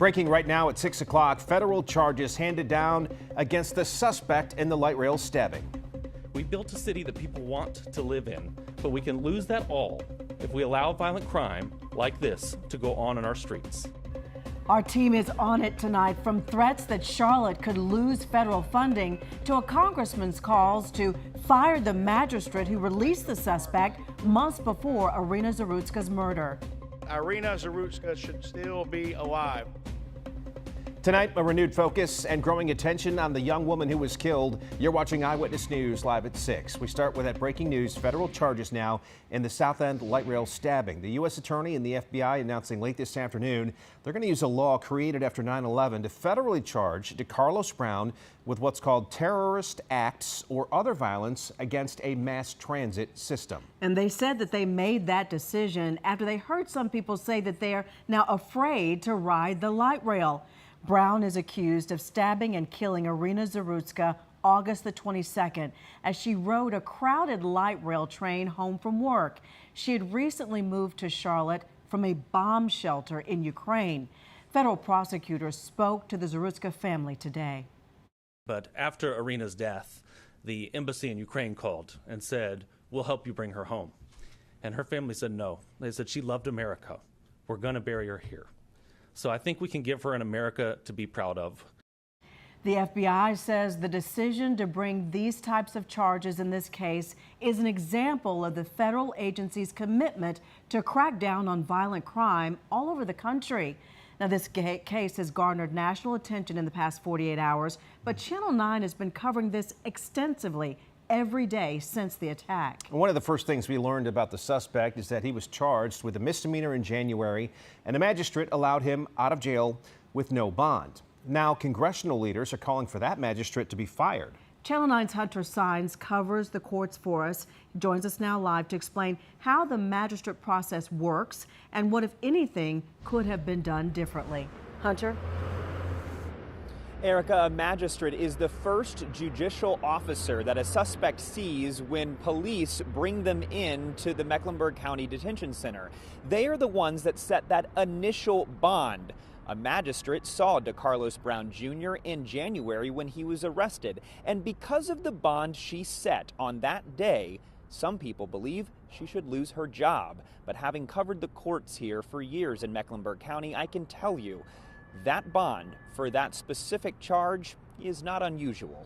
Breaking right now at 6 o'clock, federal charges handed down against the suspect in the light rail stabbing. We built a city that people want to live in, but we can lose that all if we allow violent crime like this to go on in our streets. Our team is on it tonight, from threats that Charlotte could lose federal funding to a congressman's calls to fire the magistrate who released the suspect months before Irina Zarutska's murder. Irina Zarutska should still be alive. Tonight, a renewed focus and growing attention on the young woman who was killed. You're watching Eyewitness News live at 6. We start with that breaking news. Federal charges now in the South End light rail stabbing. The U.S. Attorney and the FBI announcing late this afternoon they're going to use a law created after 9/11 to federally charge DeCarlos Brown with what's called terrorist acts or other violence against a mass transit system. And they said that they made that decision after they heard some people say that they're now afraid to ride the light rail. Brown is accused of stabbing and killing Irina Zarutska August the 22nd as she rode a crowded light rail train home from work. She had recently moved to Charlotte from a bomb shelter in Ukraine. Federal prosecutors spoke to the Zarutska family today. But after Irina's death, the embassy in Ukraine called and said, "We'll help you bring her home." And her family said no. They said she loved America. We're going to bury her here. So I think we can give her an America to be proud of. The FBI says the decision to bring these types of charges in this case is an example of the federal agency's commitment to crack down on violent crime all over the country. Now, this case has garnered national attention in the past 48 hours, but Channel 9 has been covering this extensively every day since the attack. One of the first things we learned about the suspect is that he was charged with a misdemeanor in January, and a magistrate allowed him out of jail with no bond. Now, congressional leaders are calling for that magistrate to be fired. Channel 9's Hunter Sines covers the courts for us. He joins us now live to explain how the magistrate process works and what, if anything, could have been done differently. Hunter? Erica, a magistrate is the first judicial officer that a suspect sees when police bring them in to the Mecklenburg County Detention Center. They are the ones that set that initial bond. A magistrate saw DeCarlos Brown Jr. in January when he was arrested, and because of the bond she set on that day, some people believe she should lose her job. But having covered the courts here for years in Mecklenburg County, I can tell you that bond for that specific charge is not unusual.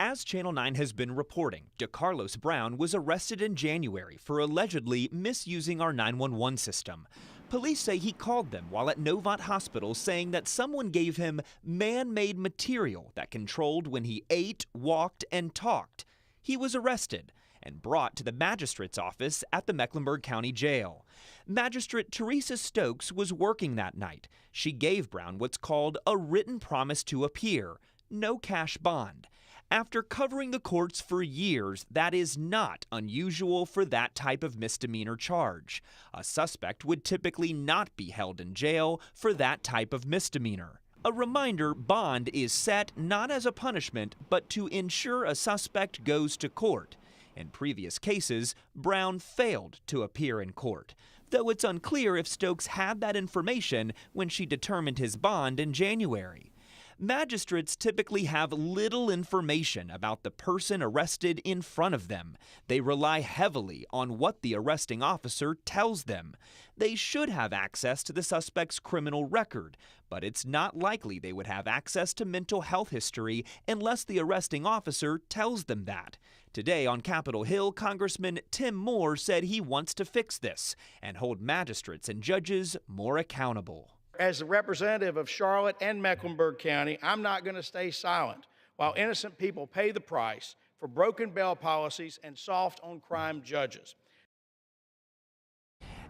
As Channel 9 has been reporting, DeCarlos Brown was arrested in January for allegedly misusing our 911 system. Police say he called them while at Novant Hospital, saying that someone gave him man-made material that controlled when he ate, walked, and talked. He was arrested and brought to the magistrate's office at the Mecklenburg County Jail. Magistrate Teresa Stokes was working that night. She gave Brown what's called a written promise to appear, no cash bond. After covering the courts for years, that is not unusual for that type of misdemeanor charge. A suspect would typically not be held in jail for that type of misdemeanor. A reminder, bond is set not as a punishment, but to ensure a suspect goes to court. In previous cases, Brown failed to appear in court, though it's unclear if Stokes had that information when she determined his bond in January. Magistrates typically have little information about the person arrested in front of them. They rely heavily on what the arresting officer tells them. They should have access to the suspect's criminal record, but it's not likely they would have access to mental health history unless the arresting officer tells them that. Today on Capitol Hill, Congressman Tim Moore said he wants to fix this and hold magistrates and judges more accountable. As the representative of Charlotte and Mecklenburg County, I'm not going to stay silent while innocent people pay the price for broken bail policies and soft on crime judges.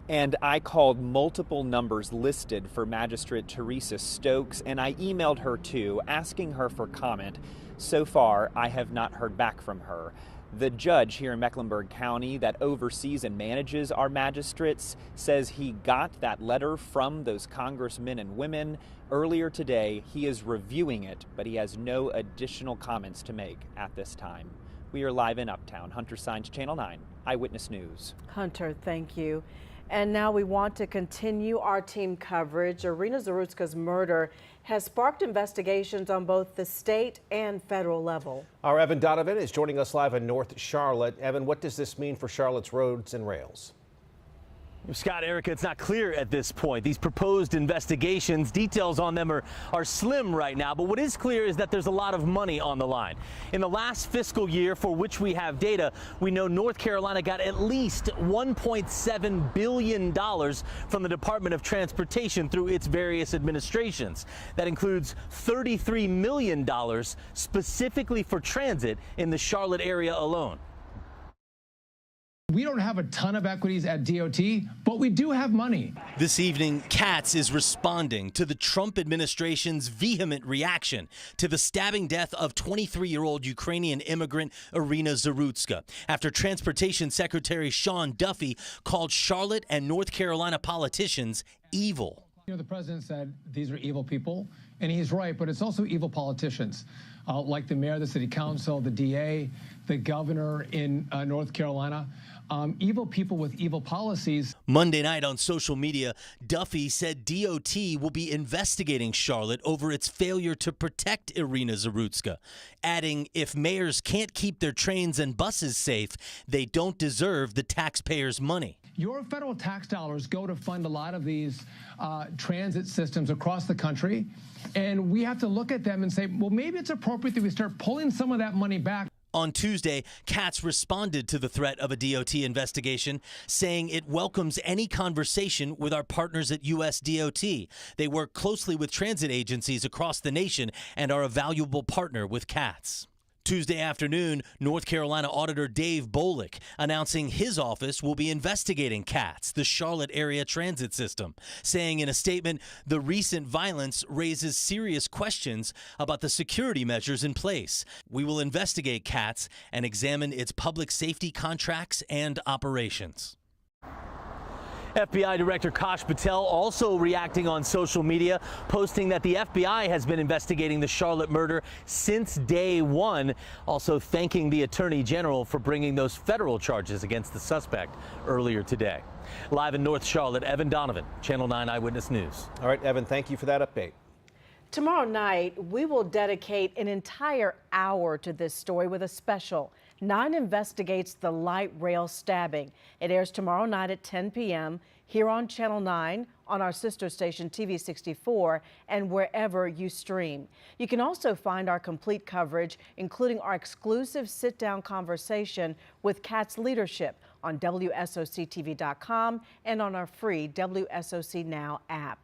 And I called multiple numbers listed for Magistrate Teresa Stokes, and I emailed her too, asking her for comment. So far, I have not heard back from her. The judge here in Mecklenburg County that oversees and manages our magistrates says he got that letter from those congressmen and women earlier today. He is reviewing it, but he has no additional comments to make at this time. We are live in Uptown. Hunter Sines, Channel 9, Eyewitness News. Hunter, thank you. And now we want to continue our team coverage. Irina Zarutska's murder has sparked investigations on both the state and federal level. Our Evan Donovan is joining us live in North Charlotte. Evan, what does this mean for Charlotte's roads and rails? Scott, Erica, it's not clear at this point. These proposed investigations, details on them are slim right now, but what is clear is that there's a lot of money on the line. In the last fiscal year for which we have data, we know North Carolina got at least $1.7 billion from the Department of Transportation through its various administrations. That includes $33 million specifically for transit in the Charlotte area alone. We don't have a ton of equities at DOT, but we do have money. This evening, Katz is responding to the Trump administration's vehement reaction to the stabbing death of 23-year-old Ukrainian immigrant Irina Zarutska after Transportation Secretary Sean Duffy called Charlotte and North Carolina politicians evil. You know, the president said these are evil people, and he's right, but it's also evil politicians, like the mayor, the city council, the DA, the governor in North Carolina. Evil people with evil policies. Monday night on social media, Duffy said DOT will be investigating Charlotte over its failure to protect Irina Zarutska, adding if mayors can't keep their trains and buses safe, they don't deserve the taxpayers' money. Your federal tax dollars go to fund a lot of these transit systems across the country, and we have to look at them and say, well, maybe it's appropriate that we start pulling some of that money back. On Tuesday, Katz responded to the threat of a DOT investigation, saying it welcomes any conversation with our partners at USDOT. They work closely with transit agencies across the nation and are a valuable partner with Katz. Tuesday afternoon, North Carolina Auditor Dave Bolick announcing his office will be investigating Katz, the Charlotte area transit system, saying in a statement, the recent violence raises serious questions about the security measures in place. We will investigate Katz and examine its public safety contracts and operations. FBI Director Kash Patel also reacting on social media, posting that the FBI has been investigating the Charlotte murder since day one, also thanking the Attorney General for bringing those federal charges against the suspect earlier today. Live in North Charlotte, Evan Donovan, Channel 9 Eyewitness News. All right, Evan, thank you for that update. Tomorrow night, we will dedicate an entire hour to this story with a special. 9 investigates the light rail stabbing. It airs tomorrow night at 10 p.m. here on Channel 9, on our sister station TV 64, and wherever you stream. You can also find our complete coverage, including our exclusive sit-down conversation with Katz leadership on WSOC-TV.com and on our free WSOC Now app.